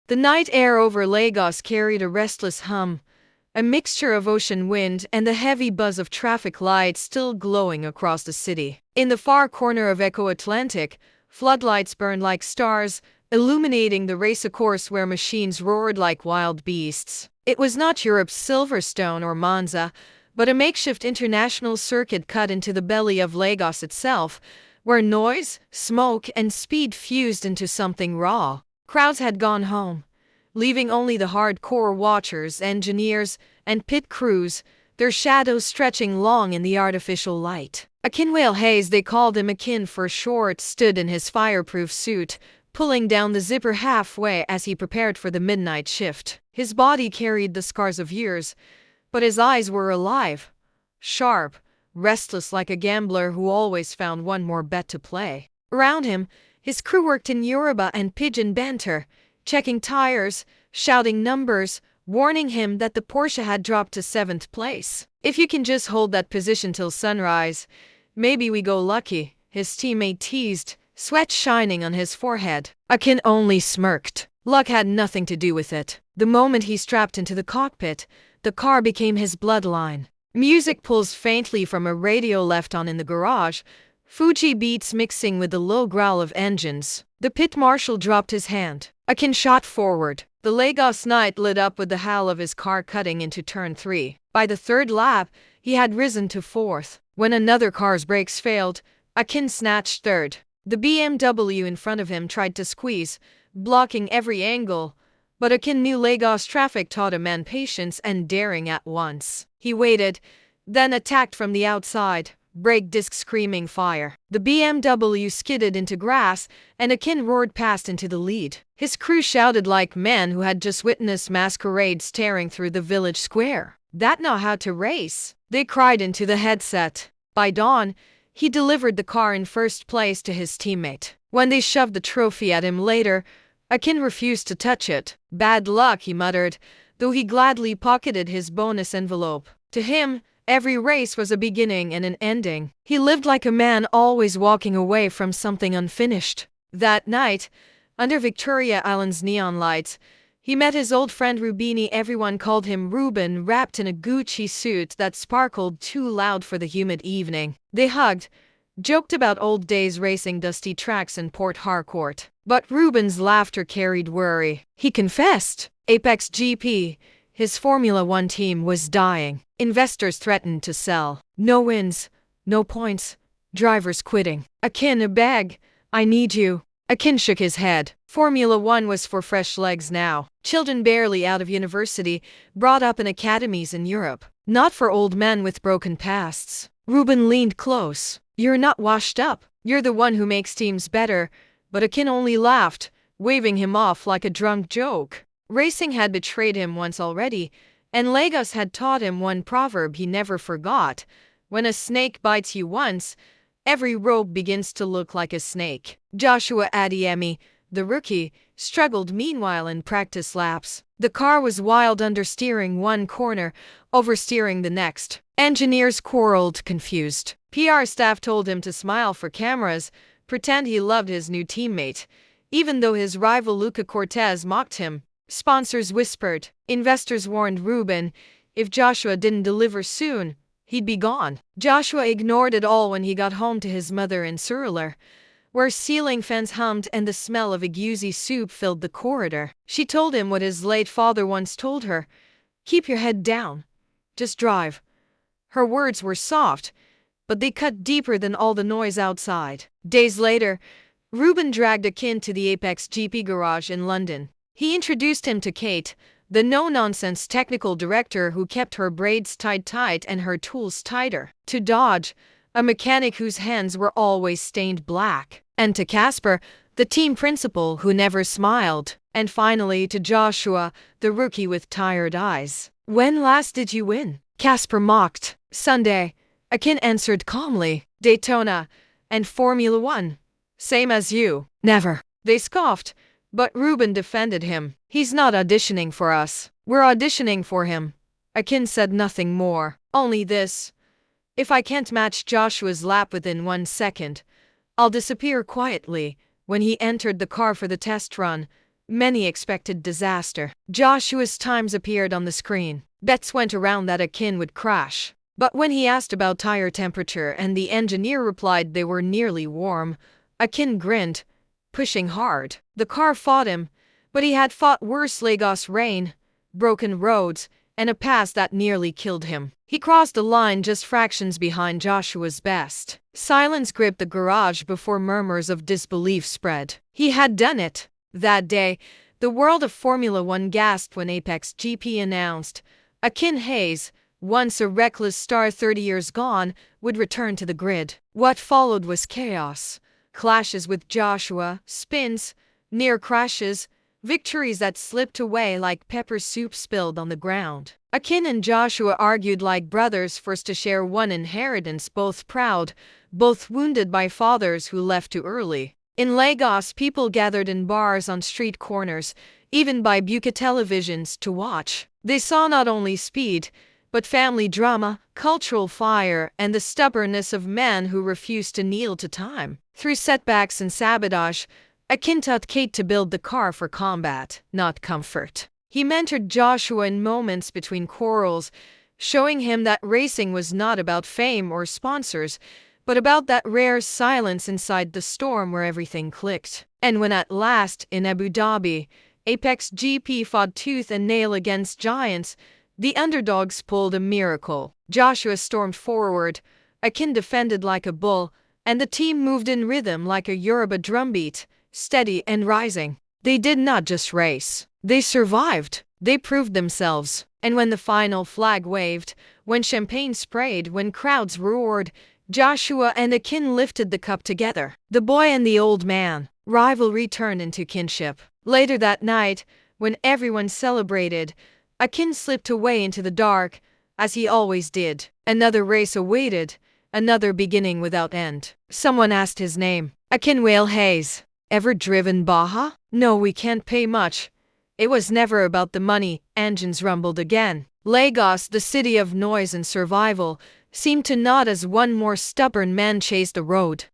The night air over Lagos carried a restless hum, a mixture of ocean wind and the heavy buzz of traffic lights still glowing across the city. In the far corner of Eko Atlantic, floodlights burned like stars, illuminating the race course where machines roared like wild beasts. It was not Europe's Silverstone or Monza, but a makeshift international circuit cut into the belly of Lagos itself, where noise, smoke, and speed fused into something raw. Crowds had gone home, leaving only the hardcore watchers, engineers, and pit crews, their shadows stretching long in the artificial light. Akinwale Hayes, they called him Akin for short, stood in his fireproof suit, pulling down the zipper halfway as he prepared for the midnight shift. His body carried the scars of years, but his eyes were alive, sharp, restless like a gambler who always found one more bet to play. Around him, his crew worked in Yoruba and Pidgin banter, checking tires, shouting numbers, warning him that the Porsche had dropped to 7th place. "If you can just hold that position till sunrise, maybe we go lucky," his teammate teased, sweat shining on his forehead. Akin only smirked. Luck had nothing to do with it. The moment he strapped into the cockpit, the car became his bloodline. Music pulsed faintly from a radio left on in the garage, Fuji beats mixing with the low growl of engines. The pit marshal dropped his hand. Akin shot forward. The Lagos night lit up with the howl of his car cutting into turn 3. By the third lap, he had risen to 4th. When another car's brakes failed, Akin snatched 3rd. The BMW in front of him tried to squeeze, blocking every angle, but Akin knew Lagos traffic taught a man patience and daring at once. He waited, then attacked from the outside, brake disc screaming fire. The BMW skidded into grass, and Akin roared past into the lead. His crew shouted like men who had just witnessed masquerades tearing through the village square. "That know how to race," they cried into the headset. By dawn, he delivered the car in first place to his teammate. When they shoved the trophy at him later, Akin refused to touch it. "Bad luck," he muttered, though he gladly pocketed his bonus envelope. To him, every race was a beginning and an ending. He lived like a man always walking away from something unfinished. That night, under Victoria Island's neon lights, he met his old friend Rubini. Everyone called him Ruben, wrapped in a Gucci suit that sparkled too loud for the humid evening. They hugged, joked about old days racing dusty tracks in Port Harcourt. But Ruben's laughter carried worry. He confessed, Apex GP, his Formula One team, was dying. Investors threatened to sell. No wins, no points, drivers quitting. "Akin, a beg, I need you." Akin shook his head. Formula One was for fresh legs now. Children barely out of university, brought up in academies in Europe. Not for old men with broken pasts. Ruben leaned close. "You're not washed up. You're the one who makes teams better." But Akin only laughed, waving him off like a drunk joke. Racing had betrayed him once already, and Lagos had taught him one proverb he never forgot. When a snake bites you once, every rope begins to look like a snake. Joshua Adeyemi, the rookie, struggled meanwhile in practice laps. The car was wild, understeering one corner, oversteering the next. Engineers quarreled, confused. PR staff told him to smile for cameras, pretend he loved his new teammate, even though his rival Luca Cortez mocked him. Sponsors whispered. Investors warned Ruben, if Joshua didn't deliver soon, he'd be gone. Joshua ignored it all when he got home to his mother in Surulere, where ceiling fans hummed and the smell of egusi soup filled the corridor. She told him what his late father once told her, "Keep your head down. Just drive." Her words were soft, but they cut deeper than all the noise outside. Days later, Ruben dragged Akin to the Apex GP garage in London. He introduced him to Kate, the no-nonsense technical director who kept her braids tied tight and her tools tighter. To Dodge, a mechanic whose hands were always stained black. And to Casper, the team principal who never smiled. And finally to Joshua, the rookie with tired eyes. "When last did you win?" Casper mocked. "Sunday," Akin answered calmly. "Daytona and Formula One. Same as you." "Never." They scoffed, but Ruben defended him. "He's not auditioning for us. We're auditioning for him." Akin said nothing more. Only this: "If I can't match Joshua's lap within 1 second, I'll disappear quietly." When he entered the car for the test run, Many expected disaster. Joshua's times appeared on the screen. Bets went around that Akin would crash. But when he asked about tire temperature and the engineer replied they were nearly warm, Akin grinned, pushing hard. The car fought him, but he had fought worse: Lagos rain, broken roads, and a pass that nearly killed him. He crossed the line just fractions behind Joshua's best. Silence gripped the garage before murmurs of disbelief spread. He had done it. That day, the world of Formula One gasped when Apex GP announced Akinwale Hayes, once a reckless star 30 years gone, would return to the grid. What followed was chaos. Clashes with Joshua, spins, near crashes, victories that slipped away like pepper soup spilled on the ground. Akin and Joshua argued like brothers forced to share one inheritance, both proud, both wounded by fathers who left too early. In Lagos, people gathered in bars, on street corners, even by Buka televisions to watch. They saw not only speed, but family drama, cultural fire, and the stubbornness of men who refused to kneel to time. Through setbacks and sabotage, Akin taught Kate to build the car for combat, not comfort. He mentored Joshua in moments between quarrels, showing him that racing was not about fame or sponsors, but about that rare silence inside the storm where everything clicked. And when at last, in Abu Dhabi, Apex GP fought tooth and nail against giants, the underdogs pulled a miracle. Joshua stormed forward, Akin defended like a bull, and the team moved in rhythm like a Yoruba drumbeat, steady and rising. They did not just race. They survived. They proved themselves. And when the final flag waved, when champagne sprayed, when crowds roared, Joshua and Akin lifted the cup together. The boy and the old man. Rivalry turned into kinship. Later that night, when everyone celebrated, Akin slipped away into the dark, as he always did. Another race awaited, another beginning without end. Someone asked his name. Akinwale Hayes. Ever driven Baja? No, we can't pay much. It was never about the money. Engines rumbled again. Lagos, the city of noise and survival, seemed to nod as one more stubborn man chased the road.